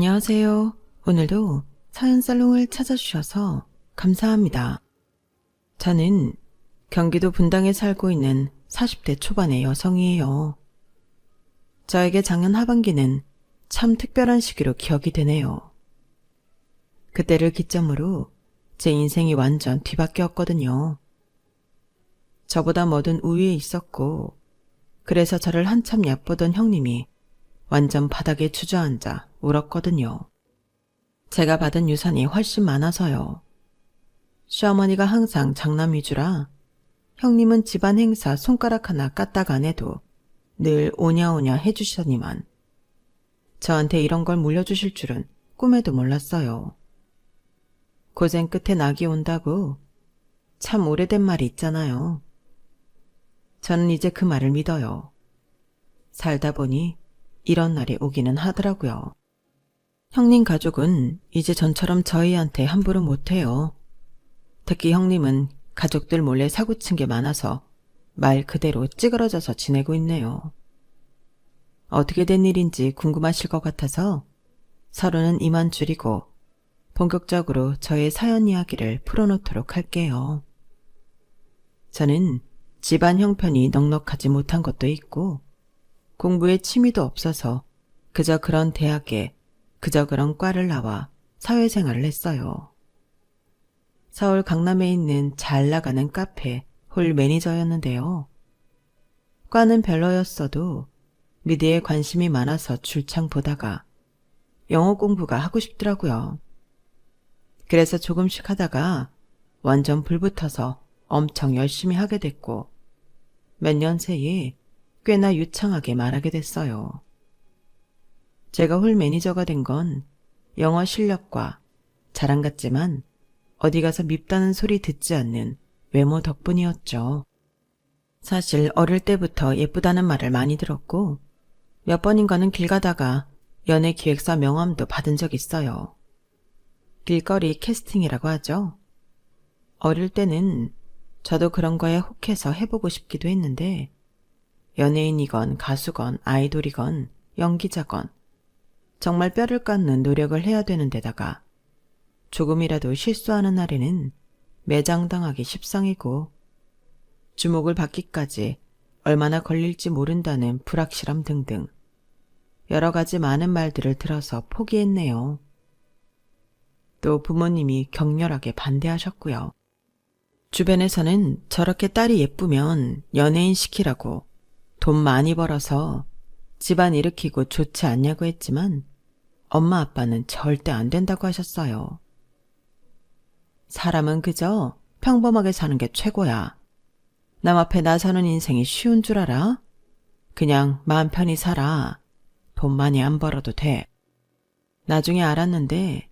안녕하세요. 오늘도 사연살롱을 찾아주셔서 감사합니다. 저는 경기도 분당에 살고 있는 40대 초반의 여성이에요. 저에게 작년 하반기는 참 특별한 시기로 기억이 되네요. 그때를 기점으로 제 인생이 완전 뒤바뀌었거든요. 저보다 뭐든 우위에 있었고, 그래서 저를 한참 얕보던 형님이 완전 바닥에 주저앉아 울었거든요. 제가 받은 유산이 훨씬 많아서요. 시어머니가 항상 장남 위주라 형님은 집안 행사 손가락 하나 까딱 안 해도 늘 오냐오냐 해주시더니만 저한테 이런 걸 물려주실 줄은 꿈에도 몰랐어요. 고생 끝에 낙이 온다고 참 오래된 말이 있잖아요. 저는 이제 그 말을 믿어요. 살다 보니 이런 날이 오기는 하더라고요. 형님 가족은 이제 전처럼 저희한테 함부로 못해요. 특히 형님은 가족들 몰래 사고친 게 많아서 말 그대로 찌그러져서 지내고 있네요. 어떻게 된 일인지 궁금하실 것 같아서 서로는 이만 줄이고 본격적으로 저의 사연 이야기를 풀어놓도록 할게요. 저는 집안 형편이 넉넉하지 못한 것도 있고 공부에 취미도 없어서 그저 그런 대학에 그저 그런 과를 나와 사회생활을 했어요. 서울 강남에 있는 잘 나가는 카페 홀 매니저였는데요. 과는 별로였어도 미디어에 관심이 많아서 줄창 보다가 영어 공부가 하고 싶더라고요. 그래서 조금씩 하다가 완전 불붙어서 엄청 열심히 하게 됐고 몇 년 새에 꽤나 유창하게 말하게 됐어요. 제가 홀 매니저가 된 건 영어 실력과 자랑 같지만 어디 가서 밉다는 소리 듣지 않는 외모 덕분이었죠. 사실 어릴 때부터 예쁘다는 말을 많이 들었고 몇 번인가는 길 가다가 연예 기획사 명함도 받은 적 있어요. 길거리 캐스팅이라고 하죠. 어릴 때는 저도 그런 거에 혹해서 해보고 싶기도 했는데 연예인이건 가수건 아이돌이건 연기자건 정말 뼈를 깎는 노력을 해야 되는 데다가 조금이라도 실수하는 날에는 매장당하기 십상이고 주목을 받기까지 얼마나 걸릴지 모른다는 불확실함 등등 여러 가지 많은 말들을 들어서 포기했네요. 또 부모님이 격렬하게 반대하셨고요. 주변에서는 저렇게 딸이 예쁘면 연예인 시키라고 돈 많이 벌어서 집안 일으키고 좋지 않냐고 했지만 엄마 아빠는 절대 안 된다고 하셨어요. 사람은 그저 평범하게 사는 게 최고야. 남 앞에 나서는 인생이 쉬운 줄 알아? 그냥 마음 편히 살아. 돈 많이 안 벌어도 돼. 나중에 알았는데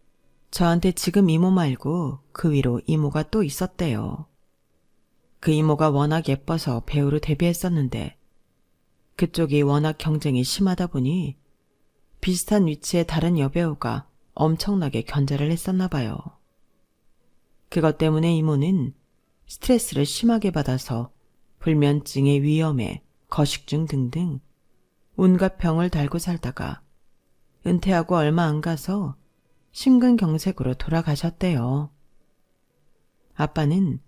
저한테 지금 이모 말고 그 위로 이모가 또 있었대요. 그 이모가 워낙 예뻐서 배우로 데뷔했었는데 그쪽이 워낙 경쟁이 심하다 보니 비슷한 위치의 다른 여배우가 엄청나게 견제를 했었나 봐요. 그것 때문에 이모는 스트레스를 심하게 받아서 불면증의 위험에 거식증 등등 온갖 병을 달고 살다가 은퇴하고 얼마 안 가서 심근경색으로 돌아가셨대요. 아빠는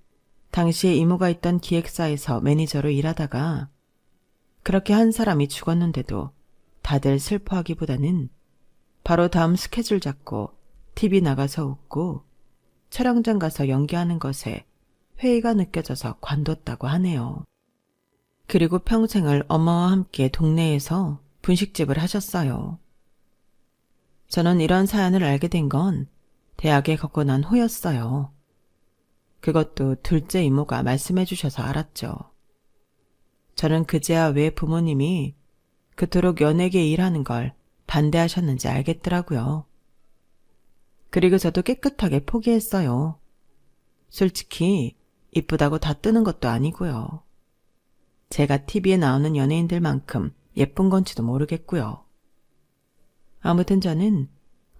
당시에 이모가 있던 기획사에서 매니저로 일하다가 그렇게 한 사람이 죽었는데도 다들 슬퍼하기보다는 바로 다음 스케줄 잡고 TV 나가서 웃고 촬영장 가서 연기하는 것에 회의가 느껴져서 관뒀다고 하네요. 그리고 평생을 엄마와 함께 동네에서 분식집을 하셨어요. 저는 이런 사연을 알게 된 건 대학에 걷고 난 후였어요. 그것도 둘째 이모가 말씀해 주셔서 알았죠. 저는 그제야 왜 부모님이 그토록 연예계 일하는 걸 반대하셨는지 알겠더라고요. 그리고 저도 깨끗하게 포기했어요. 솔직히 이쁘다고 다 뜨는 것도 아니고요. 제가 TV에 나오는 연예인들만큼 예쁜 건지도 모르겠고요. 아무튼 저는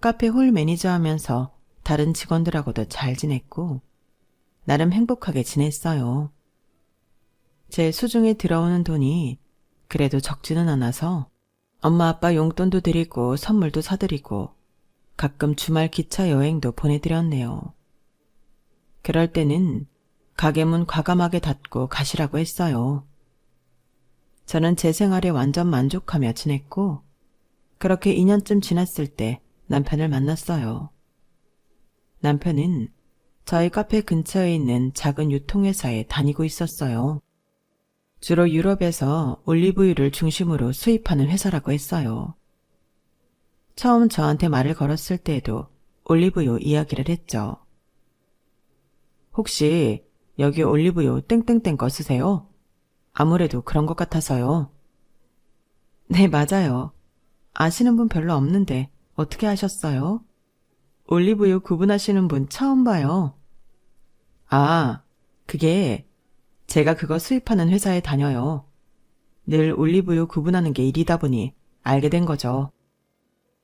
카페 홀 매니저 하면서 다른 직원들하고도 잘 지냈고 나름 행복하게 지냈어요. 제 수중에 들어오는 돈이 그래도 적지는 않아서 엄마 아빠 용돈도 드리고 선물도 사드리고 가끔 주말 기차 여행도 보내드렸네요. 그럴 때는 가게 문 과감하게 닫고 가시라고 했어요. 저는 제 생활에 완전 만족하며 지냈고 그렇게 2년쯤 지났을 때 남편을 만났어요. 남편은 저희 카페 근처에 있는 작은 유통회사에 다니고 있었어요. 주로 유럽에서 올리브유를 중심으로 수입하는 회사라고 했어요. 처음 저한테 말을 걸었을 때에도 올리브유 이야기를 했죠. 혹시 여기 올리브유 땡땡땡 거 쓰세요? 아무래도 그런 것 같아서요. 네, 맞아요. 아시는 분 별로 없는데 어떻게 아셨어요? 올리브유 구분하시는 분 처음 봐요. 아, 그게 제가 그거 수입하는 회사에 다녀요. 늘 올리브유 구분하는 게 일이다 보니 알게 된 거죠.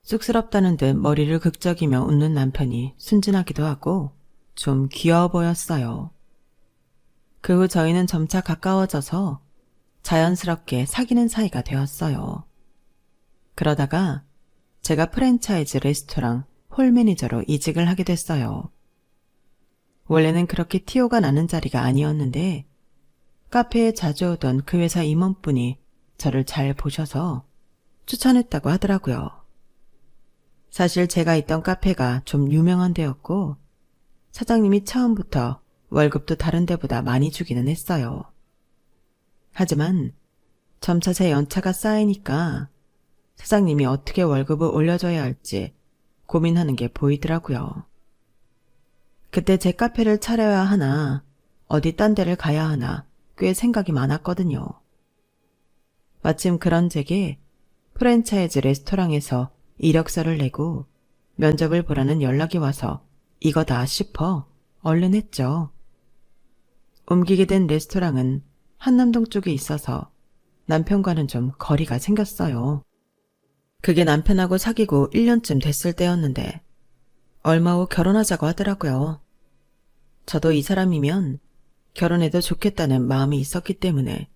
쑥스럽다는 듯 머리를 극적이며 웃는 남편이 순진하기도 하고 좀 귀여워 보였어요. 그 후 저희는 점차 가까워져서 자연스럽게 사귀는 사이가 되었어요. 그러다가 제가 프랜차이즈 레스토랑 홀 매니저로 이직을 하게 됐어요. 원래는 그렇게 티오가 나는 자리가 아니었는데 카페에 자주 오던 그 회사 임원분이 저를 잘 보셔서 추천했다고 하더라고요. 사실 제가 있던 카페가 좀 유명한 데였고 사장님이 처음부터 월급도 다른 데보다 많이 주기는 했어요. 하지만 점차 제 연차가 쌓이니까 사장님이 어떻게 월급을 올려줘야 할지 고민하는 게 보이더라고요. 그때 제 카페를 차려야 하나 어디 딴 데를 가야 하나 꽤 생각이 많았거든요. 마침 그런 제게 프랜차이즈 레스토랑에서 이력서를 내고 면접을 보라는 연락이 와서 이거다 싶어 얼른 했죠. 옮기게 된 레스토랑은 한남동 쪽에 있어서 남편과는 좀 거리가 생겼어요. 그게 남편하고 사귀고 1년쯤 됐을 때였는데 얼마 후 결혼하자고 하더라고요. 저도 이 사람이면 결혼해도 좋겠다는 마음이 있었기 때문에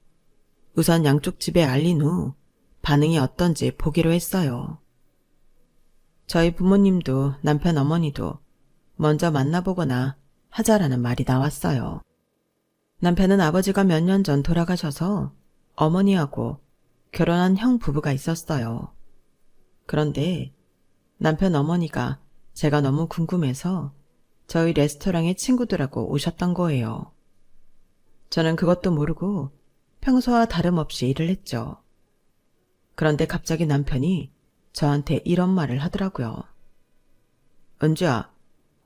우선 양쪽 집에 알린 후 반응이 어떤지 보기로 했어요. 저희 부모님도 남편 어머니도 먼저 만나보거나 하자라는 말이 나왔어요. 남편은 아버지가 몇 년 전 돌아가셔서 어머니하고 결혼한 형 부부가 있었어요. 그런데 남편 어머니가 제가 너무 궁금해서 저희 레스토랑에 친구들하고 오셨던 거예요. 저는 그것도 모르고 평소와 다름없이 일을 했죠. 그런데 갑자기 남편이 저한테 이런 말을 하더라고요. 은주야,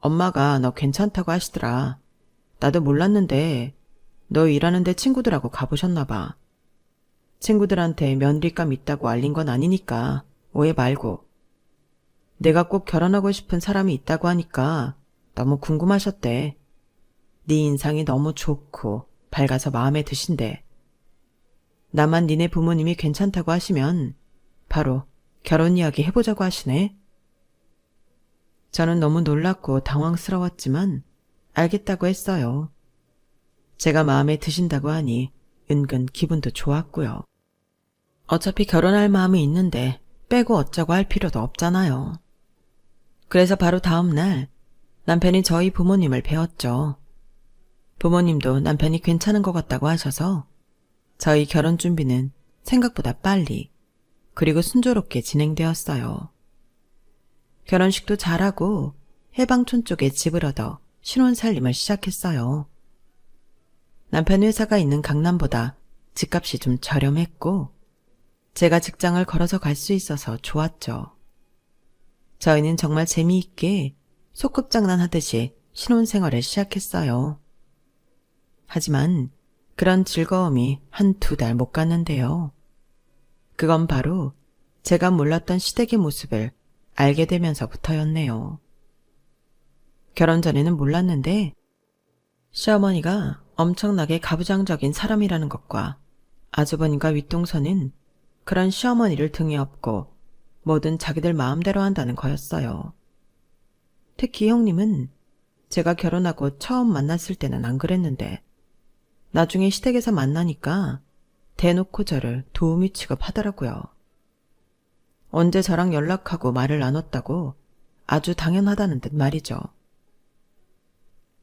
엄마가 너 괜찮다고 하시더라. 나도 몰랐는데 너 일하는데 친구들하고 가보셨나 봐. 친구들한테 며느리감 있다고 알린 건 아니니까 오해 말고. 내가 꼭 결혼하고 싶은 사람이 있다고 하니까 너무 궁금하셨대. 네 인상이 너무 좋고 밝아서 마음에 드신대. 나만 니네 부모님이 괜찮다고 하시면 바로 결혼 이야기 해보자고 하시네. 저는 너무 놀랐고 당황스러웠지만 알겠다고 했어요. 제가 마음에 드신다고 하니 은근 기분도 좋았고요. 어차피 결혼할 마음이 있는데 빼고 어쩌고 할 필요도 없잖아요. 그래서 바로 다음 날 남편이 저희 부모님을 뵈었죠. 부모님도 남편이 괜찮은 것 같다고 하셔서 저희 결혼 준비는 생각보다 빨리 그리고 순조롭게 진행되었어요. 결혼식도 잘하고 해방촌 쪽에 집을 얻어 신혼살림을 시작했어요. 남편 회사가 있는 강남보다 집값이 좀 저렴했고 제가 직장을 걸어서 갈 수 있어서 좋았죠. 저희는 정말 재미있게 소꿉장난하듯이 신혼생활을 시작했어요. 하지만 그런 즐거움이 한2 달 못 갔는데요. 그건 바로 제가 몰랐던 시댁의 모습을 알게 되면서부터였네요. 결혼 전에는 몰랐는데 시어머니가 엄청나게 가부장적인 사람이라는 것과 아주버님과 윗동서는 그런 시어머니를 등에 업고 뭐든 자기들 마음대로 한다는 거였어요. 특히 형님은 제가 결혼하고 처음 만났을 때는 안 그랬는데 나중에 시댁에서 만나니까 대놓고 저를 도우미 취급하더라고요. 언제 저랑 연락하고 말을 나눴다고 아주 당연하다는 듯 말이죠.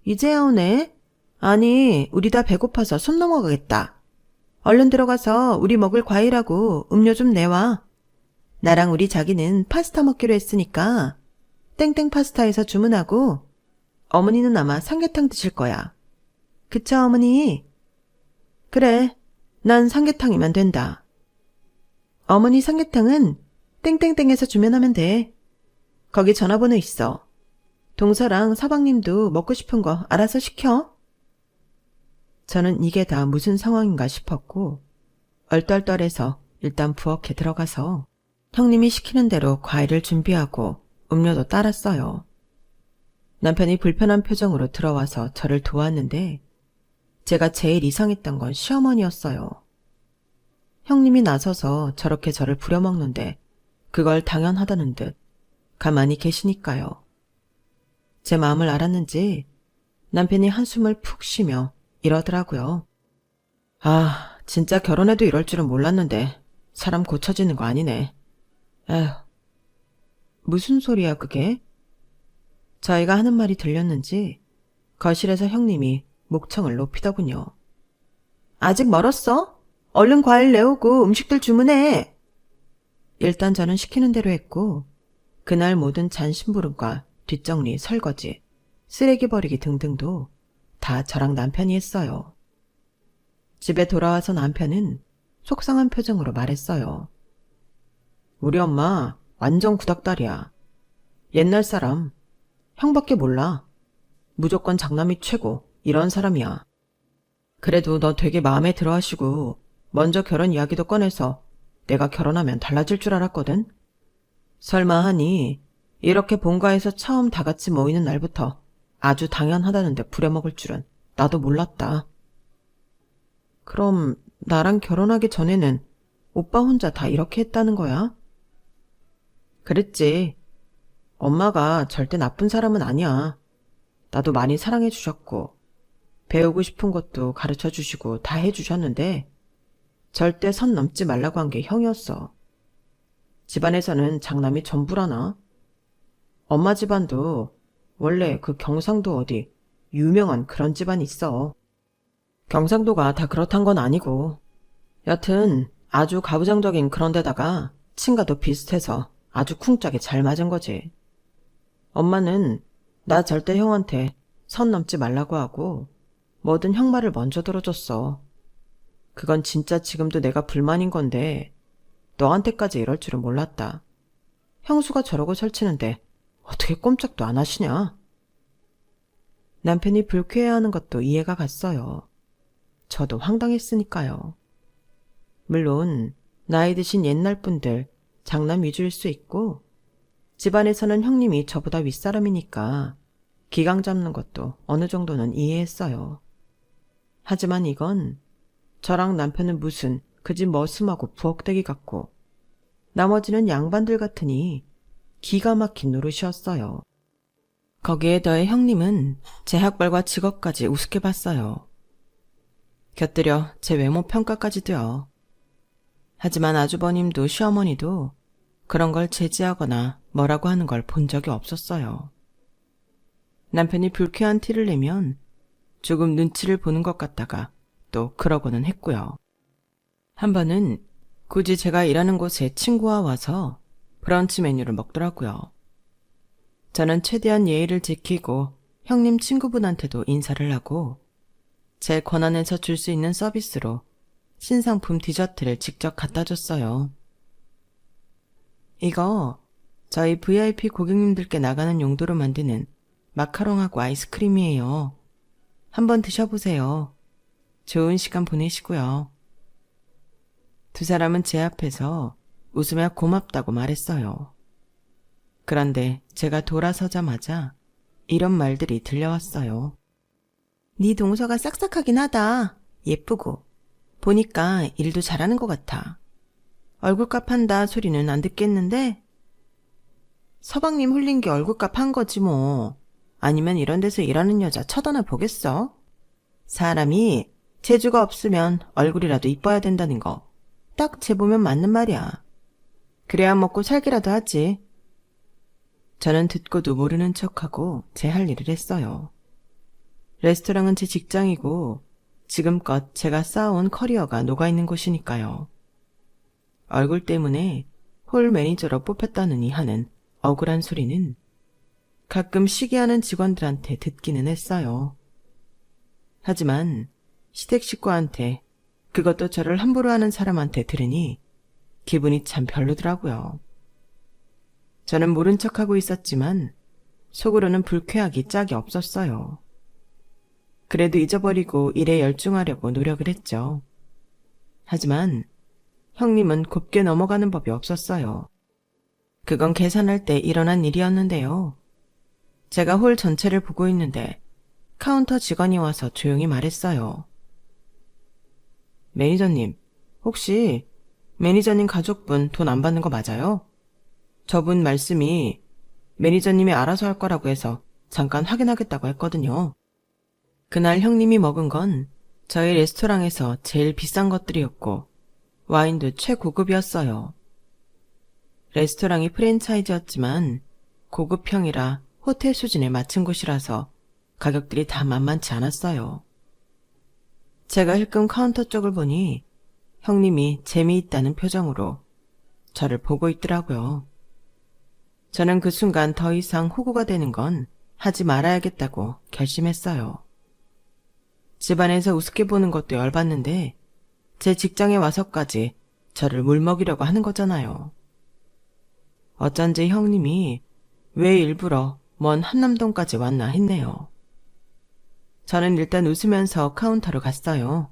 이제야 오네? 아니, 우리 다 배고파서 숨 넘어가겠다. 얼른 들어가서 우리 먹을 과일하고 음료 좀 내와. 나랑 우리 자기는 파스타 먹기로 했으니까 땡땡 파스타에서 주문하고 어머니는 아마 삼계탕 드실 거야. 그쵸, 어머니? 그래, 난 삼계탕이면 된다. 어머니 삼계탕은 땡땡땡에서 주문하면 돼. 거기 전화번호 있어. 동서랑 서방님도 먹고 싶은 거 알아서 시켜. 저는 이게 다 무슨 상황인가 싶었고 얼떨떨해서 일단 부엌에 들어가서 형님이 시키는 대로 과일을 준비하고 음료도 따랐어요. 남편이 불편한 표정으로 들어와서 저를 도왔는데 제가 제일 이상했던 건 시어머니였어요. 형님이 나서서 저렇게 저를 부려먹는데 그걸 당연하다는 듯 가만히 계시니까요. 제 마음을 알았는지 남편이 한숨을 푹 쉬며 이러더라고요. 아, 진짜 결혼해도 이럴 줄은 몰랐는데 사람 고쳐지는 거 아니네. 에휴, 무슨 소리야 그게? 저희가 하는 말이 들렸는지 거실에서 형님이 목청을 높이더군요. 아직 멀었어? 얼른 과일 내오고 음식들 주문해. 일단 저는 시키는 대로 했고 그날 모든 잔심부름과 뒷정리, 설거지, 쓰레기 버리기 등등도 다 저랑 남편이 했어요. 집에 돌아와서 남편은 속상한 표정으로 말했어요. 우리 엄마 완전 구닥다리야. 옛날 사람, 형밖에 몰라. 무조건 장남이 최고, 이런 사람이야. 그래도 너 되게 마음에 들어 하시고 먼저 결혼 이야기도 꺼내서 내가 결혼하면 달라질 줄 알았거든. 설마 하니 이렇게 본가에서 처음 다 같이 모이는 날부터 아주 당연하다는데 부려먹을 줄은 나도 몰랐다. 그럼 나랑 결혼하기 전에는 오빠 혼자 다 이렇게 했다는 거야? 그랬지. 엄마가 절대 나쁜 사람은 아니야. 나도 많이 사랑해 주셨고 배우고 싶은 것도 가르쳐 주시고 다 해주셨는데 절대 선 넘지 말라고 한 게 형이었어. 집안에서는 장남이 전부라나? 엄마 집안도 원래 그 경상도 어디 유명한 그런 집안이 있어. 경상도가 다 그렇단 건 아니고 여튼 아주 가부장적인 그런 데다가 친가도 비슷해서 아주 쿵짝이 잘 맞은 거지. 엄마는 나 절대 형한테 선 넘지 말라고 하고 뭐든 형 말을 먼저 들어줬어. 그건 진짜 지금도 내가 불만인 건데 너한테까지 이럴 줄은 몰랐다. 형수가 저러고 설치는데 어떻게 꼼짝도 안 하시냐? 남편이 불쾌해하는 것도 이해가 갔어요. 저도 황당했으니까요. 물론 나이 드신 옛날 분들 장남 위주일 수 있고 집안에서는 형님이 저보다 윗사람이니까 기강 잡는 것도 어느 정도는 이해했어요. 하지만 이건 저랑 남편은 무슨 그 집 머슴하고 부엌대기 같고 나머지는 양반들 같으니 기가 막힌 노릇이었어요. 거기에 더해 형님은 제 학벌과 직업까지 우습게 봤어요. 곁들여 제 외모 평가까지도요. 하지만 아주버님도 시어머니도 그런 걸 제지하거나 뭐라고 하는 걸 본 적이 없었어요. 남편이 불쾌한 티를 내면 조금 눈치를 보는 것 같다가 또 그러고는 했고요. 한 번은 굳이 제가 일하는 곳에 친구와 와서 브런치 메뉴를 먹더라고요. 저는 최대한 예의를 지키고 형님 친구분한테도 인사를 하고 제 권한에서 줄 수 있는 서비스로 신상품 디저트를 직접 갖다 줬어요. 이거 저희 VIP 고객님들께 나가는 용도로 만드는 마카롱하고 아이스크림이에요. 한번 드셔보세요. 좋은 시간 보내시고요. 두 사람은 제 앞에서 웃으며 고맙다고 말했어요. 그런데 제가 돌아서자마자 이런 말들이 들려왔어요. 네 동서가 싹싹하긴 하다. 예쁘고. 보니까 일도 잘하는 것 같아. 얼굴값 한다 소리는 안 듣겠는데? 서방님 홀린 게 얼굴값 한 거지 뭐. 아니면 이런 데서 일하는 여자 쳐다나 보겠어? 사람이 재주가 없으면 얼굴이라도 이뻐야 된다는 거. 딱 재보면 맞는 말이야. 그래야 먹고 살기라도 하지. 저는 듣고도 모르는 척하고 제 할 일을 했어요. 레스토랑은 제 직장이고 지금껏 제가 쌓아온 커리어가 녹아있는 곳이니까요. 얼굴 때문에 홀 매니저로 뽑혔다느니 하는 억울한 소리는 가끔 시기하는 직원들한테 듣기는 했어요. 하지만 시댁 식구한테, 그것도 저를 함부로 하는 사람한테 들으니 기분이 참 별로더라고요. 저는 모른 척하고 있었지만 속으로는 불쾌하기 짝이 없었어요. 그래도 잊어버리고 일에 열중하려고 노력을 했죠. 하지만 형님은 곱게 넘어가는 법이 없었어요. 그건 계산할 때 일어난 일이었는데요. 제가 홀 전체를 보고 있는데 카운터 직원이 와서 조용히 말했어요. 매니저님, 혹시 매니저님 가족분 돈 안 받는 거 맞아요? 저분 말씀이 매니저님이 알아서 할 거라고 해서 잠깐 확인하겠다고 했거든요. 그날 형님이 먹은 건 저희 레스토랑에서 제일 비싼 것들이었고 와인도 최고급이었어요. 레스토랑이 프랜차이즈였지만 고급형이라 호텔 수준에 맞춘 곳이라서 가격들이 다 만만치 않았어요. 제가 힐끔 카운터 쪽을 보니 형님이 재미있다는 표정으로 저를 보고 있더라고요. 저는 그 순간 더 이상 호구가 되는 건 하지 말아야겠다고 결심했어요. 집안에서 우습게 보는 것도 열받는데 제 직장에 와서까지 저를 물먹이려고 하는 거잖아요. 어쩐지 형님이 왜 일부러 먼 한남동까지 왔나 했네요. 저는 일단 웃으면서 카운터로 갔어요.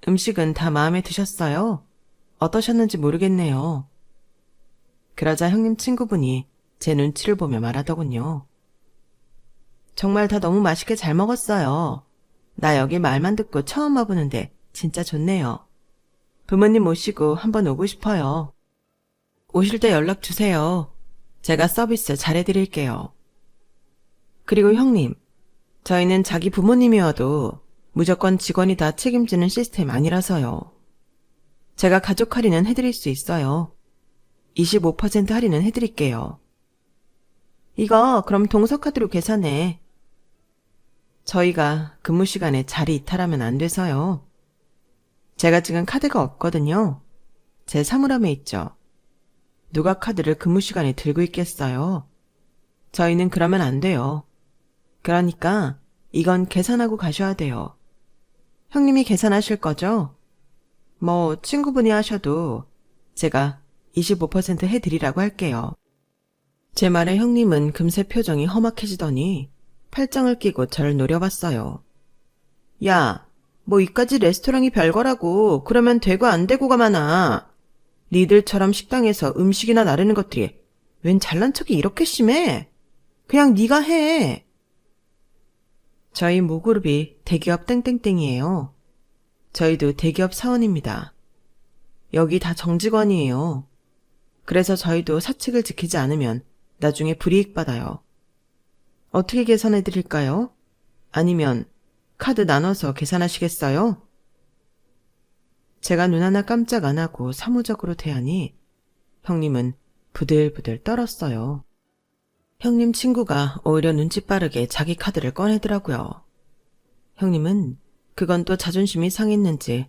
음식은 다 마음에 드셨어요? 어떠셨는지 모르겠네요. 그러자 형님 친구분이 제 눈치를 보며 말하더군요. 정말 다 너무 맛있게 잘 먹었어요. 나 여기 말만 듣고 처음 와보는데 진짜 좋네요. 부모님 모시고 한번 오고 싶어요. 오실 때 연락 주세요. 제가 서비스 잘해드릴게요. 그리고 형님, 저희는 자기 부모님이어도 무조건 직원이 다 책임지는 시스템 아니라서요. 제가 가족 할인은 해드릴 수 있어요. 25% 할인은 해드릴게요. 이거 그럼 동서카드로 계산해. 저희가 근무 시간에 자리 이탈하면 안 돼서요. 제가 지금 카드가 없거든요. 제 사물함에 있죠. 누가 카드를 근무 시간에 들고 있겠어요? 저희는 그러면 안 돼요. 그러니까 이건 계산하고 가셔야 돼요. 형님이 계산하실 거죠? 뭐 친구분이 하셔도 제가 25% 해드리라고 할게요. 제 말에 형님은 금세 표정이 험악해지더니 팔짱을 끼고 저를 노려봤어요. 야, 뭐 이까지 레스토랑이 별거라고 그러면 되고 안 되고가 많아. 니들처럼 식당에서 음식이나 나르는 것들이 웬 잘난 척이 이렇게 심해? 그냥 네가 해. 저희 모그룹이 대기업 땡땡땡이에요. 저희도 대기업 사원입니다. 여기 다 정직원이에요. 그래서 저희도 사칙을 지키지 않으면 나중에 불이익 받아요. 어떻게 계산해 드릴까요? 아니면 카드 나눠서 계산하시겠어요? 제가 눈 하나 깜짝 안 하고 사무적으로 대하니 형님은 부들부들 떨었어요. 형님 친구가 오히려 눈치 빠르게 자기 카드를 꺼내더라고요. 형님은 그건 또 자존심이 상했는지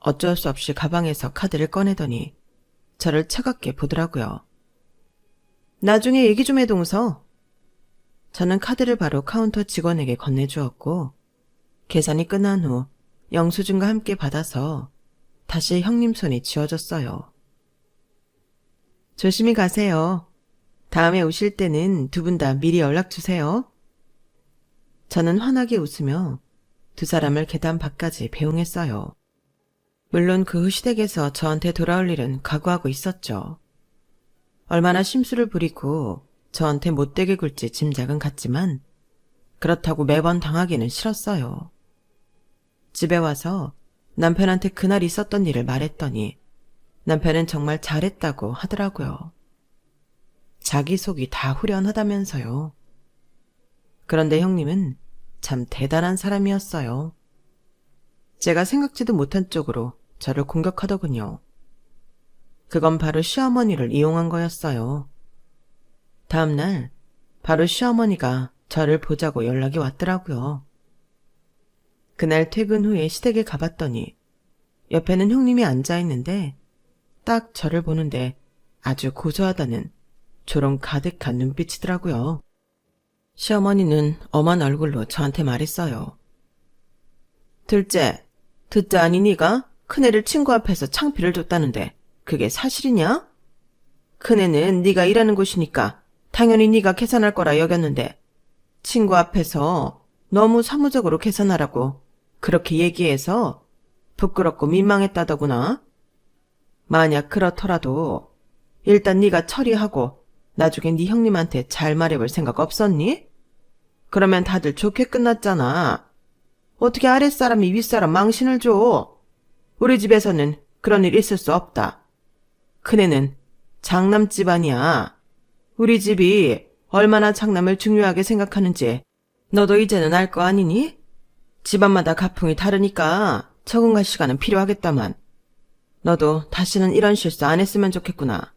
어쩔 수 없이 가방에서 카드를 꺼내더니 저를 차갑게 보더라고요. 나중에 얘기 좀 해 동서. 저는 카드를 바로 카운터 직원에게 건네주었고 계산이 끝난 후 영수증과 함께 받아서 다시 형님 손이 쥐어졌어요. 조심히 가세요. 다음에 오실 때는 두 분 다 미리 연락 주세요. 저는 환하게 웃으며 두 사람을 계단 밖까지 배웅했어요. 물론 그 후 시댁에서 저한테 돌아올 일은 각오하고 있었죠. 얼마나 심술을 부리고 저한테 못되게 굴지 짐작은 갔지만 그렇다고 매번 당하기는 싫었어요. 집에 와서 남편한테 그날 있었던 일을 말했더니 남편은 정말 잘했다고 하더라고요. 자기 속이 다 후련하다면서요. 그런데 형님은 참 대단한 사람이었어요. 제가 생각지도 못한 쪽으로 저를 공격하더군요. 그건 바로 시어머니를 이용한 거였어요. 다음날 바로 시어머니가 저를 보자고 연락이 왔더라고요. 그날 퇴근 후에 시댁에 가봤더니 옆에는 형님이 앉아있는데 딱 저를 보는데 아주 고소하다는 조롱 가득한 눈빛이더라고요. 시어머니는 엄한 얼굴로 저한테 말했어요. 둘째, 듣자 아니 네가 큰애를 친구 앞에서 창피를 줬다는데 그게 사실이냐? 큰애는 네가 일하는 곳이니까 당연히 네가 계산할 거라 여겼는데 친구 앞에서 너무 사무적으로 계산하라고 그렇게 얘기해서 부끄럽고 민망했다더구나. 만약 그렇더라도 일단 네가 처리하고 나중에 네 형님한테 잘 말해볼 생각 없었니? 그러면 다들 좋게 끝났잖아. 어떻게 아랫사람이 윗사람 망신을 줘? 우리 집에서는 그런 일 있을 수 없다. 큰애는 장남 집안이야. 우리 집이 얼마나 장남을 중요하게 생각하는지 너도 이제는 알 거 아니니? 집안마다 가풍이 다르니까 적응할 시간은 필요하겠다만 너도 다시는 이런 실수 안 했으면 좋겠구나.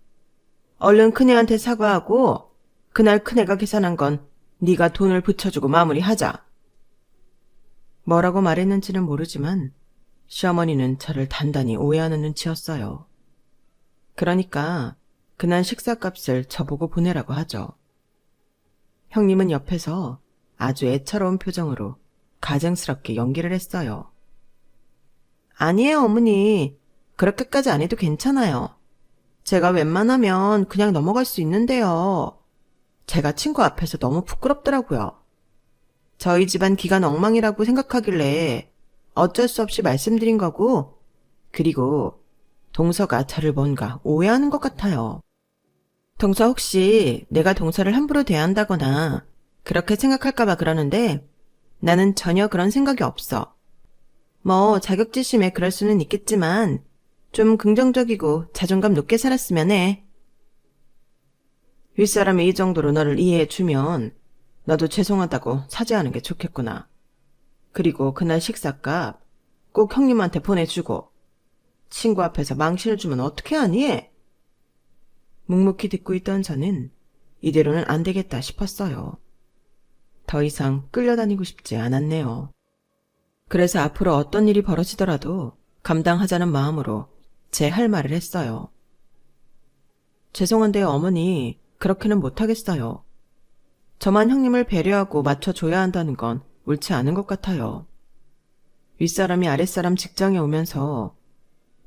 얼른 큰애한테 사과하고 그날 큰애가 계산한 건 네가 돈을 붙여주고 마무리하자. 뭐라고 말했는지는 모르지만 시어머니는 저를 단단히 오해하는 눈치였어요. 그러니까 그날 식사값을 저보고 보내라고 하죠. 형님은 옆에서 아주 애처로운 표정으로 가증스럽게 연기를 했어요. 아니에요, 어머니. 그렇게까지 안 해도 괜찮아요. 제가 웬만하면 그냥 넘어갈 수 있는데요. 제가 친구 앞에서 너무 부끄럽더라고요. 저희 집안 기간 엉망이라고 생각하길래 어쩔 수 없이 말씀드린 거고, 그리고 동서가 저를 뭔가 오해하는 것 같아요. 동서 혹시 내가 동서를 함부로 대한다거나 그렇게 생각할까봐 그러는데 나는 전혀 그런 생각이 없어. 뭐 자격지심에 그럴 수는 있겠지만 좀 긍정적이고 자존감 높게 살았으면 해. 윗사람이 이 정도로 너를 이해해주면 너도 죄송하다고 사죄하는 게 좋겠구나. 그리고 그날 식사값 꼭 형님한테 보내주고 친구 앞에서 망신을 주면 어떻게 하니? 묵묵히 듣고 있던 저는 이대로는 안 되겠다 싶었어요. 더 이상 끌려다니고 싶지 않았네요. 그래서 앞으로 어떤 일이 벌어지더라도 감당하자는 마음으로 제 할 말을 했어요. 죄송한데요, 어머니. 그렇게는 못하겠어요. 저만 형님을 배려하고 맞춰줘야 한다는 건 옳지 않은 것 같아요. 윗사람이 아랫사람 직장에 오면서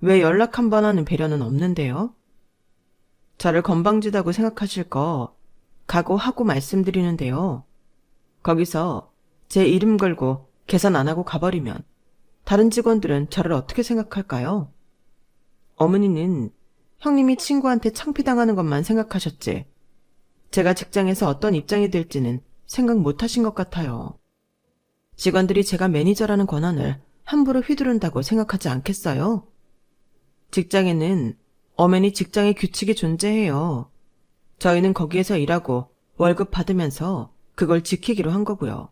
왜 연락 한 번 하는 배려는 없는데요? 저를 건방지다고 생각하실 거 각오하고 말씀드리는데요. 거기서 제 이름 걸고 계산 안 하고 가버리면 다른 직원들은 저를 어떻게 생각할까요? 어머니는 형님이 친구한테 창피당하는 것만 생각하셨지 제가 직장에서 어떤 입장이 될지는 생각 못 하신 것 같아요. 직원들이 제가 매니저라는 권한을 함부로 휘두른다고 생각하지 않겠어요? 직장에는 엄연히 직장의 규칙이 존재해요. 저희는 거기에서 일하고 월급 받으면서 그걸 지키기로 한 거고요.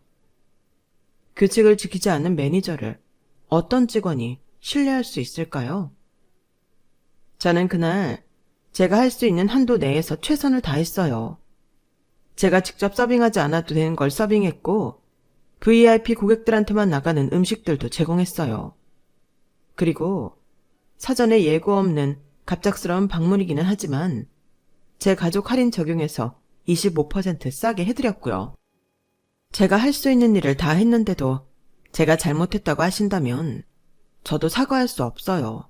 규칙을 지키지 않는 매니저를 어떤 직원이 신뢰할 수 있을까요? 저는 그날 제가 할 수 있는 한도 내에서 최선을 다했어요. 제가 직접 서빙하지 않아도 되는 걸 서빙했고 VIP 고객들한테만 나가는 음식들도 제공했어요. 그리고 사전에 예고 없는 갑작스러운 방문이기는 하지만 제 가족 할인 적용해서 25% 싸게 해드렸고요. 제가 할 수 있는 일을 다 했는데도 제가 잘못했다고 하신다면 저도 사과할 수 없어요.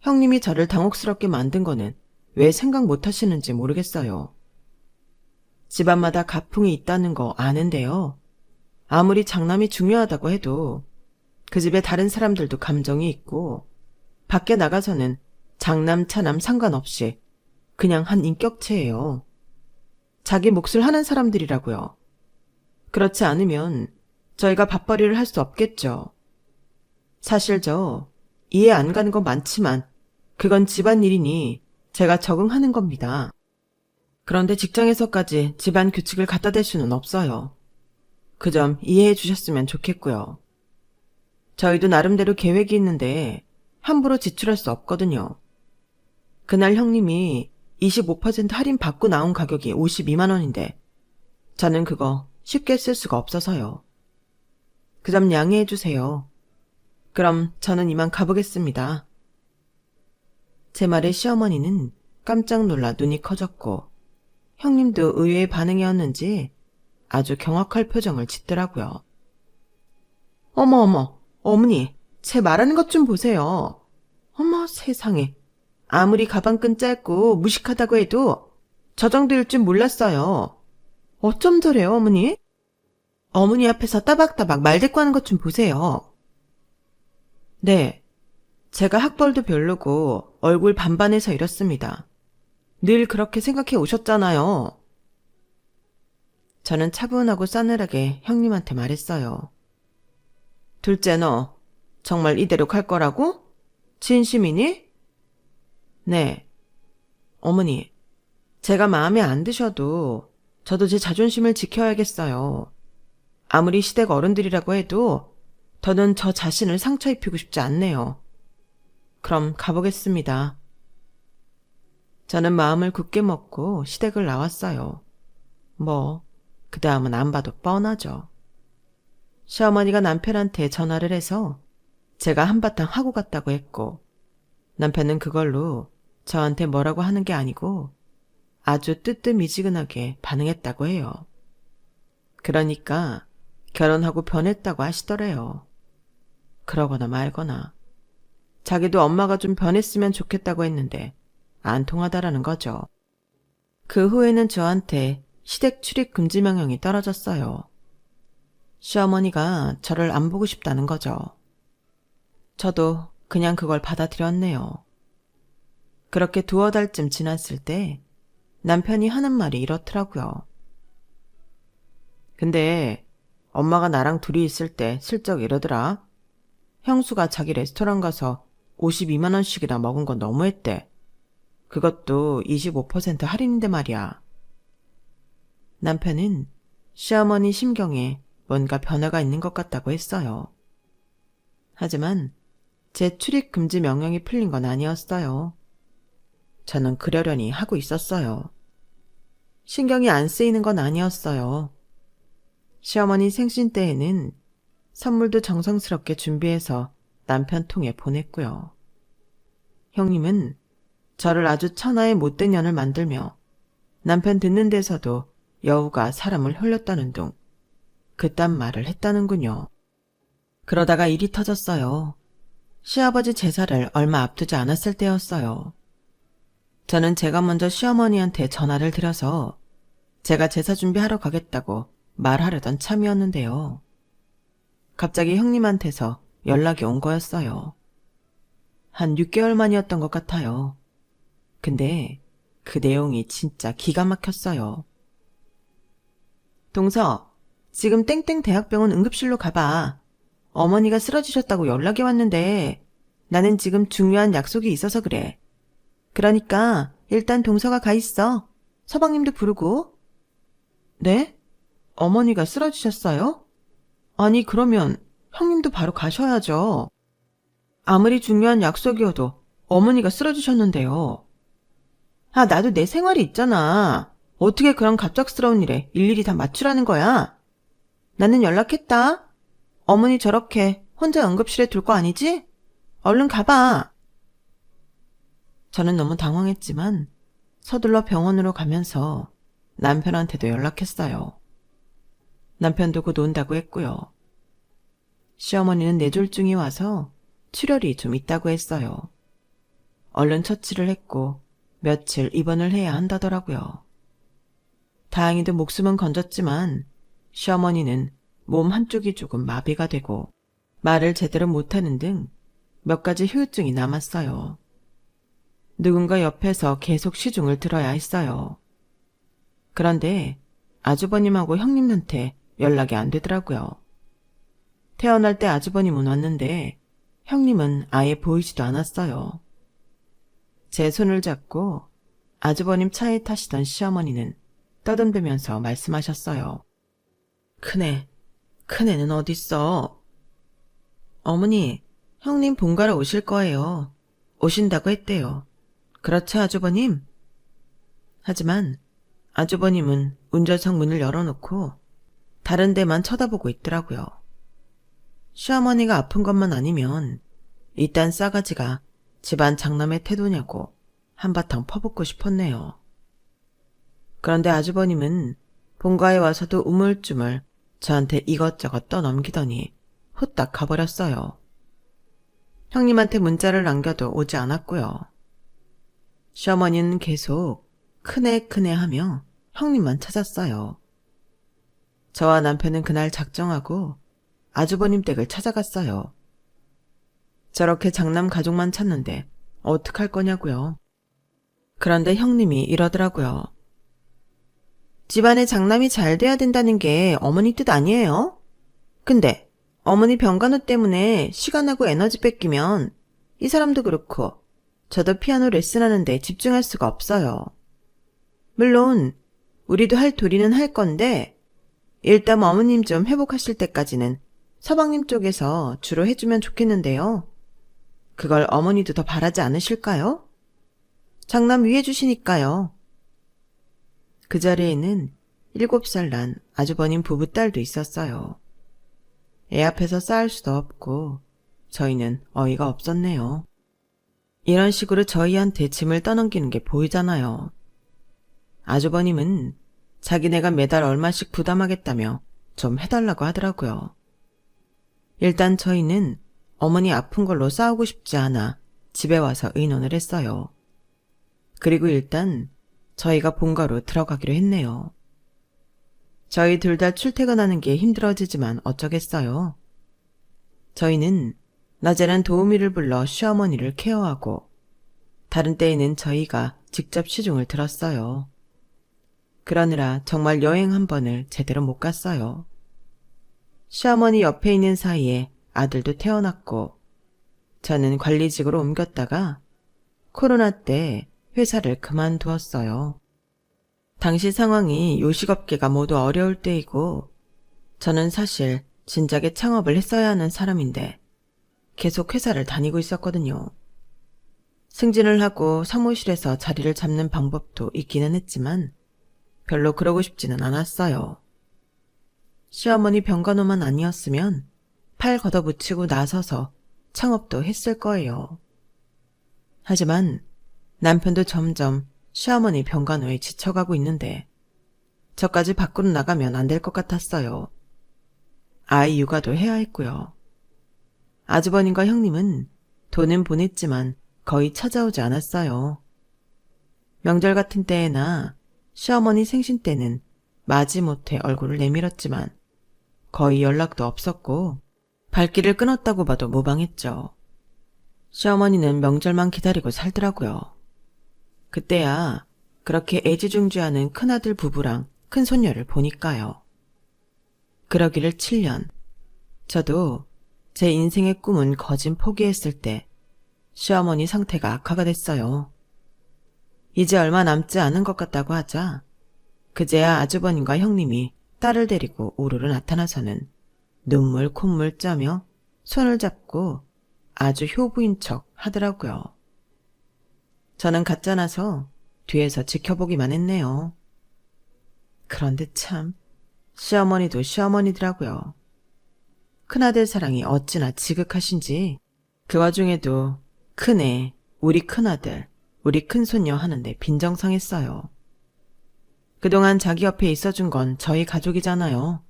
형님이 저를 당혹스럽게 만든 거는 왜 생각 못 하시는지 모르겠어요. 집안마다 가풍이 있다는 거 아는데요. 아무리 장남이 중요하다고 해도 그 집에 다른 사람들도 감정이 있고 밖에 나가서는 장남, 차남 상관없이 그냥 한 인격체예요. 자기 몫을 하는 사람들이라고요. 그렇지 않으면 저희가 밥벌이를 할 수 없겠죠. 사실 저 이해 안 가는 거 많지만 그건 집안일이니 제가 적응하는 겁니다. 그런데 직장에서까지 집안 규칙을 갖다 댈 수는 없어요. 그 점 이해해 주셨으면 좋겠고요. 저희도 나름대로 계획이 있는데 함부로 지출할 수 없거든요. 그날 형님이 25% 할인 받고 나온 가격이 52만 원인데 저는 그거 쉽게 쓸 수가 없어서요. 그 점 양해해 주세요. 그럼 저는 이만 가보겠습니다. 제 말에 시어머니는 깜짝 놀라 눈이 커졌고 형님도 의외의 반응이었는지 아주 경악할 표정을 짓더라고요. 어머, 어머니, 제 말하는 것 좀 보세요. 어머, 세상에. 아무리 가방끈 짧고 무식하다고 해도 저 정도일 줄 몰랐어요. 어쩜 저래요, 어머니? 어머니 앞에서 따박따박 말대꾸하는 것 좀 보세요. 네, 제가 학벌도 별로고 얼굴 반반해서 이렇습니다. 늘 그렇게 생각해 오셨잖아요. 저는 차분하고 싸늘하게 형님한테 말했어요. 둘째 너, 정말 이대로 갈 거라고? 진심이니? 네. 어머니, 제가 마음에 안 드셔도 저도 제 자존심을 지켜야겠어요. 아무리 시댁 어른들이라고 해도 더는 저 자신을 상처 입히고 싶지 않네요. 그럼 가보겠습니다. 저는 마음을 굳게 먹고 시댁을 나왔어요. 그 다음은 안 봐도 뻔하죠. 시어머니가 남편한테 전화를 해서 제가 한바탕 하고 갔다고 했고 남편은 그걸로 저한테 뭐라고 하는 게 아니고 아주 뜨뜻미지근하게 반응했다고 해요. 그러니까 결혼하고 변했다고 하시더래요. 그러거나 말거나 자기도 엄마가 좀 변했으면 좋겠다고 했는데 안 통하다라는 거죠. 그 후에는 저한테 시댁 출입 금지 명령이 떨어졌어요. 시어머니가 저를 안 보고 싶다는 거죠. 저도 그냥 그걸 받아들였네요. 그렇게 두어 달쯤 지났을 때 남편이 하는 말이 이렇더라고요. 근데 엄마가 나랑 둘이 있을 때 슬쩍 이러더라. 형수가 자기 레스토랑 가서 52만 원씩이나 먹은 건 너무했대. 그것도 25% 할인인데 말이야. 남편은 시어머니 심경에 뭔가 변화가 있는 것 같다고 했어요. 하지만 제 출입 금지 명령이 풀린 건 아니었어요. 저는 그러려니 하고 있었어요. 신경이 안 쓰이는 건 아니었어요. 시어머니 생신 때에는 선물도 정성스럽게 준비해서 남편 통에 보냈고요. 형님은 저를 아주 천하의 못된 년을 만들며 남편 듣는 데서도 여우가 사람을 홀렸다는 둥 그딴 말을 했다는군요. 그러다가 일이 터졌어요. 시아버지 제사를 얼마 앞두지 않았을 때였어요. 저는 제가 먼저 시어머니한테 전화를 드려서 제가 제사 준비하러 가겠다고 말하려던 참이었는데요. 갑자기 형님한테서 연락이 온 거였어요. 한 6개월 만이었던 것 같아요. 근데 그 내용이 진짜 기가 막혔어요. 동서, 지금 땡땡 대학병원 응급실로 가봐. 어머니가 쓰러지셨다고 연락이 왔는데 나는 지금 중요한 약속이 있어서 그래. 그러니까 일단 동서가 가 있어. 서방님도 부르고. 네? 어머니가 쓰러지셨어요? 아니 그러면 형님도 바로 가셔야죠. 아무리 중요한 약속이어도 어머니가 쓰러지셨는데요. 아, 나도 내 생활이 있잖아. 어떻게 그런 갑작스러운 일에 일일이 다 맞추라는 거야? 나는 연락했다. 어머니 저렇게 혼자 응급실에 둘 거 아니지? 얼른 가봐. 저는 너무 당황했지만 서둘러 병원으로 가면서 남편한테도 연락했어요. 남편도 곧 온다고 했고요. 시어머니는 뇌졸중이 와서 출혈이 좀 있다고 했어요. 얼른 처치를 했고 며칠 입원을 해야 한다더라고요. 다행히도 목숨은 건졌지만 시어머니는 몸 한쪽이 조금 마비가 되고 말을 제대로 못하는 등 몇 가지 후유증이 남았어요. 누군가 옆에서 계속 시중을 들어야 했어요. 그런데 아주버님하고 형님한테 연락이 안 되더라고요. 태어날 때 아주버님은 왔는데 형님은 아예 보이지도 않았어요. 제 손을 잡고 아주버님 차에 타시던 시어머니는 떠듬으면서 말씀하셨어요. 큰애는 어딨어? 어머니, 형님 본가로 오실 거예요. 오신다고 했대요. 그렇죠, 아주버님? 하지만 아주버님은 운전석 문을 열어놓고 다른 데만 쳐다보고 있더라고요. 시어머니가 아픈 것만 아니면 이딴 싸가지가 집안 장남의 태도냐고 한바탕 퍼붓고 싶었네요. 그런데 아주버님은 본가에 와서도 우물쭈물 저한테 이것저것 떠넘기더니 후딱 가버렸어요. 형님한테 문자를 남겨도 오지 않았고요. 시어머니는 계속 크네 하며 형님만 찾았어요. 저와 남편은 그날 작정하고 아주버님 댁을 찾아갔어요. 저렇게 장남 가족만 찾는데 어떡할 거냐고요. 그런데 형님이 이러더라고요. 집안에 장남이 잘 돼야 된다는 게 어머니 뜻 아니에요? 근데 어머니 병간호 때문에 시간하고 에너지 뺏기면 이 사람도 그렇고 저도 피아노 레슨하는데 집중할 수가 없어요. 물론 우리도 할 도리는 할 건데 일단 어머님 좀 회복하실 때까지는 서방님 쪽에서 주로 해주면 좋겠는데요. 그걸 어머니도 더 바라지 않으실까요? 장남 위해 주시니까요. 그 자리에는 7살 난 아주버님 부부딸도 있었어요. 애 앞에서 싸울 수도 없고 저희는 어이가 없었네요. 이런 식으로 저희한테 짐을 떠넘기는 게 보이잖아요. 아주버님은 자기네가 매달 얼마씩 부담하겠다며 좀 해달라고 하더라고요. 일단 저희는 어머니 아픈 걸로 싸우고 싶지 않아 집에 와서 의논을 했어요. 그리고 일단 저희가 본가로 들어가기로 했네요. 저희 둘 다 출퇴근하는 게 힘들어지지만 어쩌겠어요. 저희는 낮에는 도우미를 불러 시어머니를 케어하고 다른 때에는 저희가 직접 시중을 들었어요. 그러느라 정말 여행 한 번을 제대로 못 갔어요. 시어머니 옆에 있는 사이에 아들도 태어났고 저는 관리직으로 옮겼다가 코로나 때 회사를 그만두었어요. 당시 상황이 요식업계가 모두 어려울 때이고 저는 사실 진작에 창업을 했어야 하는 사람인데 계속 회사를 다니고 있었거든요. 승진을 하고 사무실에서 자리를 잡는 방법도 있기는 했지만 별로 그러고 싶지는 않았어요. 시어머니 병간호만 아니었으면 팔 걷어붙이고 나서서 창업도 했을 거예요. 하지만 남편도 점점 시어머니 병간호에 지쳐가고 있는데 저까지 밖으로 나가면 안 될 것 같았어요. 아이 육아도 해야 했고요. 아주버님과 형님은 돈은 보냈지만 거의 찾아오지 않았어요. 명절 같은 때에나 시어머니 생신 때는 마지못해 얼굴을 내밀었지만 거의 연락도 없었고 발길을 끊었다고 봐도 무방했죠. 시어머니는 명절만 기다리고 살더라고요. 그때야 그렇게 애지중지하는 큰아들 부부랑 큰손녀를 보니까요. 그러기를 7년. 저도 제 인생의 꿈은 거진 포기했을 때 시어머니 상태가 악화가 됐어요. 이제 얼마 남지 않은 것 같다고 하자 그제야 아주버님과 형님이 딸을 데리고 우르르 나타나서는 눈물 콧물 짜며 손을 잡고 아주 효부인 척 하더라고요. 저는 가짜나서 뒤에서 지켜보기만 했네요. 그런데 참 시어머니도 시어머니더라고요. 큰아들 사랑이 어찌나 지극하신지 그 와중에도 큰애, 우리 큰아들, 우리 큰손녀 하는데 빈정상했어요. 그동안 자기 옆에 있어준 건 저희 가족이잖아요.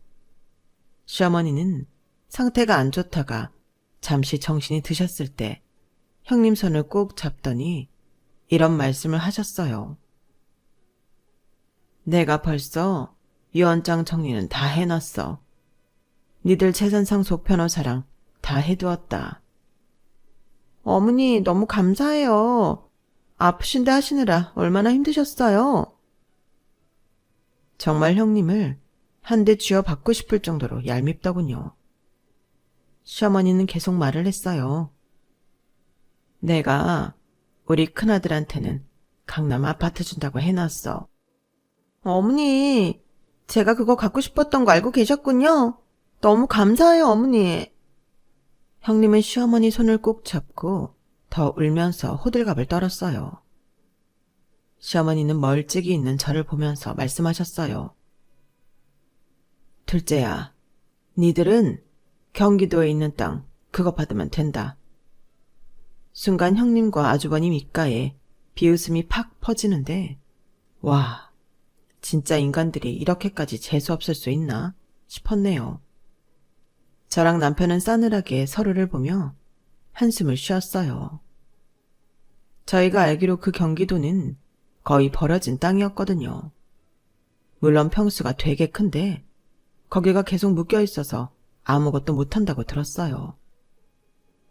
시어머니는 상태가 안 좋다가 잠시 정신이 드셨을 때 형님 손을 꼭 잡더니 이런 말씀을 하셨어요. 내가 벌써 유언장 정리는 다 해놨어. 니들 재산상속 변호사랑 다 해두었다. 어머니 너무 감사해요. 아프신데 하시느라 얼마나 힘드셨어요. 정말 형님을 한 대 쥐어 받고 싶을 정도로 얄밉더군요. 시어머니는 계속 말을 했어요. 내가 우리 큰아들한테는 강남 아파트 준다고 해놨어. 어머니, 제가 그거 갖고 싶었던 거 알고 계셨군요. 너무 감사해요, 어머니. 형님은 시어머니 손을 꼭 잡고 더 울면서 호들갑을 떨었어요. 시어머니는 멀찍이 있는 저를 보면서 말씀하셨어요. 둘째야, 니들은 경기도에 있는 땅 그거 받으면 된다. 순간 형님과 아주버님 입가에 비웃음이 팍 퍼지는데 와, 진짜 인간들이 이렇게까지 재수없을 수 있나 싶었네요. 저랑 남편은 싸늘하게 서로를 보며 한숨을 쉬었어요. 저희가 알기로 그 경기도는 거의 버려진 땅이었거든요. 물론 평수가 되게 큰데 거기가 계속 묶여 있어서 아무것도 못한다고 들었어요.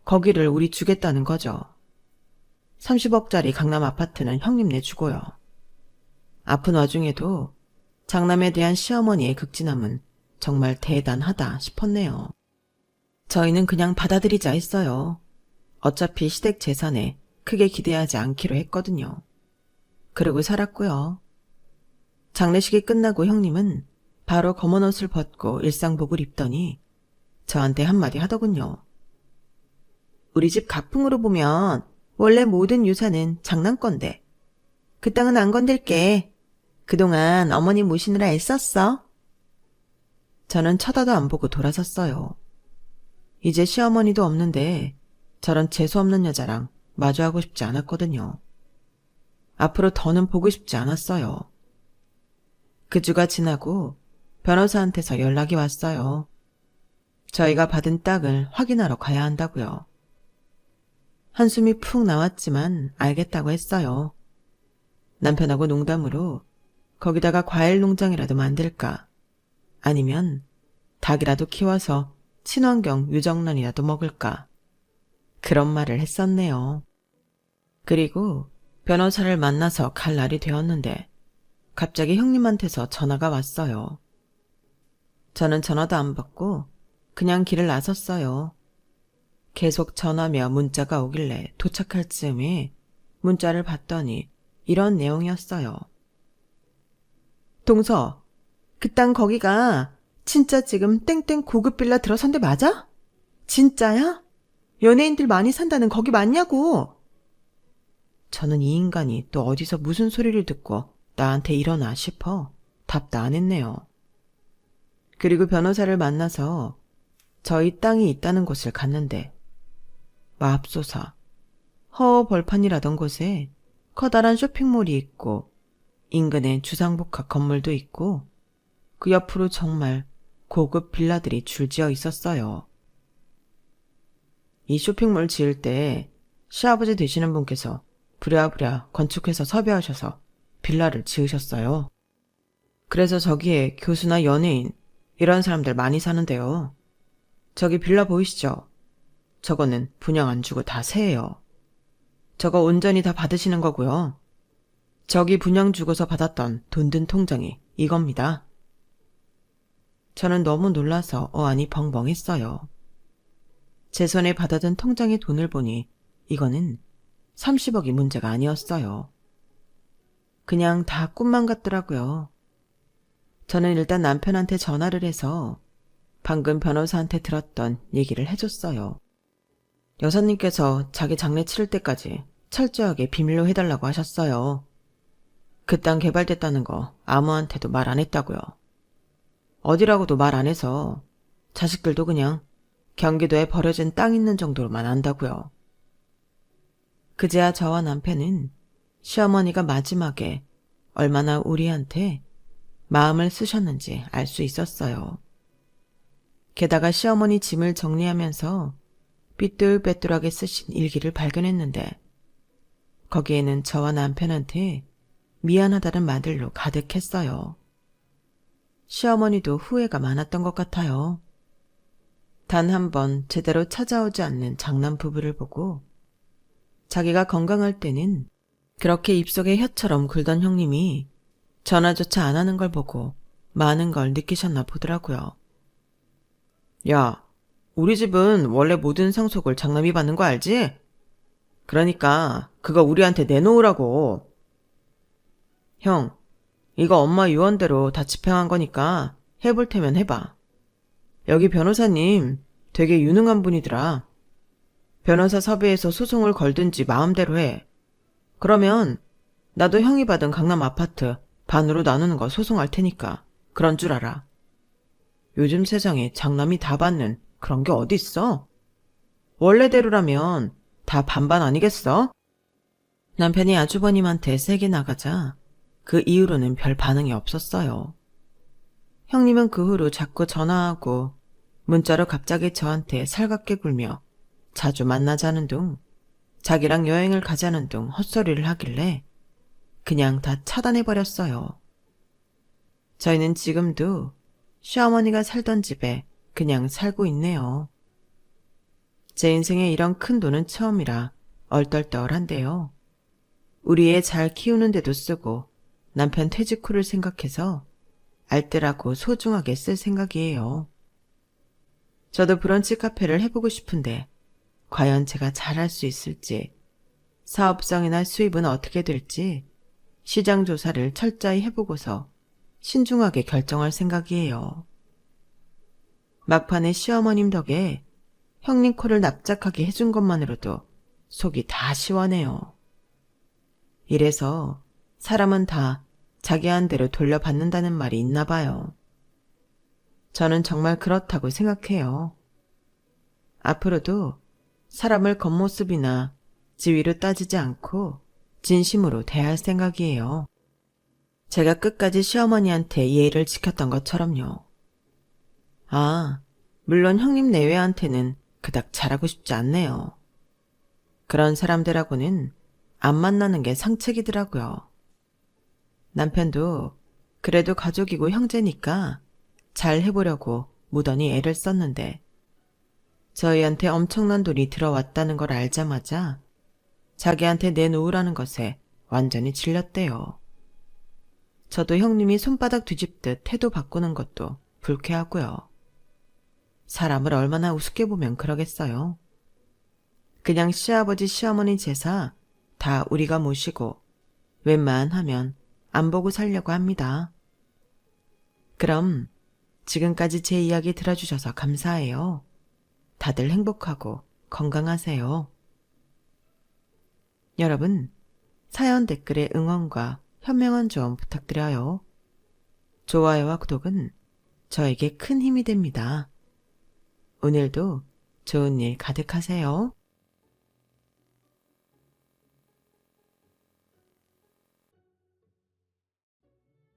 거기를 우리 주겠다는 거죠. 30억짜리 강남 아파트는 형님네 주고요. 아픈 와중에도 장남에 대한 시어머니의 극진함은 정말 대단하다 싶었네요. 저희는 그냥 받아들이자 했어요. 어차피 시댁 재산에 크게 기대하지 않기로 했거든요. 그러고 살았고요. 장례식이 끝나고 형님은 바로 검은 옷을 벗고 일상복을 입더니 저한테 한마디 하더군요. 우리 집 가풍으로 보면 원래 모든 유산은 장남건데 그 땅은 안 건들게. 그동안 어머니 모시느라 애썼어. 저는 쳐다도 안 보고 돌아섰어요. 이제 시어머니도 없는데 저런 재수없는 여자랑 마주하고 싶지 않았거든요. 앞으로 더는 보고 싶지 않았어요. 그 주가 지나고 변호사한테서 연락이 왔어요. 저희가 받은 땅을 확인하러 가야 한다고요. 한숨이 푹 나왔지만 알겠다고 했어요. 남편하고 농담으로 거기다가 과일 농장이라도 만들까? 아니면 닭이라도 키워서 친환경 유정란이라도 먹을까? 그런 말을 했었네요. 그리고 변호사를 만나서 갈 날이 되었는데 갑자기 형님한테서 전화가 왔어요. 저는 전화도 안 받고 그냥 길을 나섰어요. 계속 전화며 문자가 오길래 도착할 즈음에 문자를 봤더니 이런 내용이었어요. 동서, 그 땅 거기가 진짜 지금 땡땡 고급 빌라 들어선 데 맞아? 진짜야? 연예인들 많이 산다는 거기 맞냐고? 저는 이 인간이 또 어디서 무슨 소리를 듣고 나한테 이러나 싶어 답도 안 했네요. 그리고 변호사를 만나서 저희 땅이 있다는 곳을 갔는데 맙소사, 허허벌판이라던 곳에 커다란 쇼핑몰이 있고 인근에 주상복합 건물도 있고 그 옆으로 정말 고급 빌라들이 줄지어 있었어요. 이 쇼핑몰 지을 때 시아버지 되시는 분께서 부랴부랴 건축회사 섭외하셔서 빌라를 지으셨어요. 그래서 저기에 교수나 연예인 이런 사람들 많이 사는데요. 저기 빌라 보이시죠? 저거는 분양 안 주고 다 세예요. 저거 온전히 다 받으시는 거고요. 저기 분양 주고서 받았던 돈 든 통장이 이겁니다. 저는 너무 놀라서 어안이 벙벙했어요. 제 손에 받아든 통장의 돈을 보니 이거는 30억이 문제가 아니었어요. 그냥 다 꿈만 같더라고요. 저는 일단 남편한테 전화를 해서 방금 변호사한테 들었던 얘기를 해줬어요. 여사님께서 자기 장례 치를 때까지 철저하게 비밀로 해달라고 하셨어요. 그 땅 개발됐다는 거 아무한테도 말 안 했다고요. 어디라고도 말 안 해서 자식들도 그냥 경기도에 버려진 땅 있는 정도로만 안다고요. 그제야 저와 남편은 시어머니가 마지막에 얼마나 우리한테 마음을 쓰셨는지 알 수 있었어요. 게다가 시어머니 짐을 정리하면서 삐뚤빼뚤하게 쓰신 일기를 발견했는데 거기에는 저와 남편한테 미안하다는 말들로 가득했어요. 시어머니도 후회가 많았던 것 같아요. 단 한 번 제대로 찾아오지 않는 장남 부부를 보고 자기가 건강할 때는 그렇게 입속에 혀처럼 굴던 형님이 전화조차 안 하는 걸 보고 많은 걸 느끼셨나 보더라고요. 야, 우리 집은 원래 모든 상속을 장남이 받는 거 알지? 그러니까 그거 우리한테 내놓으라고. 형, 이거 엄마 유언대로 다 집행한 거니까 해볼 테면 해봐. 여기 변호사님 되게 유능한 분이더라. 변호사 섭외해서 소송을 걸든지 마음대로 해. 그러면 나도 형이 받은 강남 아파트 반으로 나누는 거 소송할 테니까 그런 줄 알아. 요즘 세상에 장남이 다 받는 그런 게 어딨어? 원래대로라면 다 반반 아니겠어? 남편이 아주버님한테 세게 나가자 그 이후로는 별 반응이 없었어요. 형님은 그 후로 자꾸 전화하고 문자로 갑자기 저한테 살갑게 굴며 자주 만나자는 둥 자기랑 여행을 가자는 둥 헛소리를 하길래 그냥 다 차단해버렸어요. 저희는 지금도 시어머니가 살던 집에 그냥 살고 있네요. 제 인생에 이런 큰 돈은 처음이라 얼떨떨한데요. 우리 애 잘 키우는데도 쓰고 남편 퇴직 후를 생각해서 알뜰하고 소중하게 쓸 생각이에요. 저도 브런치 카페를 해보고 싶은데 과연 제가 잘할 수 있을지, 사업성이나 수입은 어떻게 될지 시장 조사를 철저히 해보고서 신중하게 결정할 생각이에요. 막판에 시어머님 덕에 형님 코를 납작하게 해준 것만으로도 속이 다 시원해요. 이래서 사람은 다 자기 한 대로 돌려받는다는 말이 있나 봐요. 저는 정말 그렇다고 생각해요. 앞으로도 사람을 겉모습이나 지위로 따지지 않고 진심으로 대할 생각이에요. 제가 끝까지 시어머니한테 예의를 지켰던 것처럼요. 아, 물론 형님 내외한테는 그닥 잘하고 싶지 않네요. 그런 사람들하고는 안 만나는 게 상책이더라고요. 남편도 그래도 가족이고 형제니까 잘 해보려고 무던히 애를 썼는데 저희한테 엄청난 돈이 들어왔다는 걸 알자마자 자기한테 내놓으라는 것에 완전히 질렸대요. 저도 형님이 손바닥 뒤집듯 태도 바꾸는 것도 불쾌하고요. 사람을 얼마나 우습게 보면 그러겠어요. 그냥 시아버지 시어머니 제사 다 우리가 모시고 웬만하면 안 보고 살려고 합니다. 그럼 지금까지 제 이야기 들어주셔서 감사해요. 다들 행복하고 건강하세요. 여러분, 사연 댓글에 응원과 현명한 조언 부탁드려요. 좋아요와 구독은 저에게 큰 힘이 됩니다. 오늘도 좋은 일 가득하세요.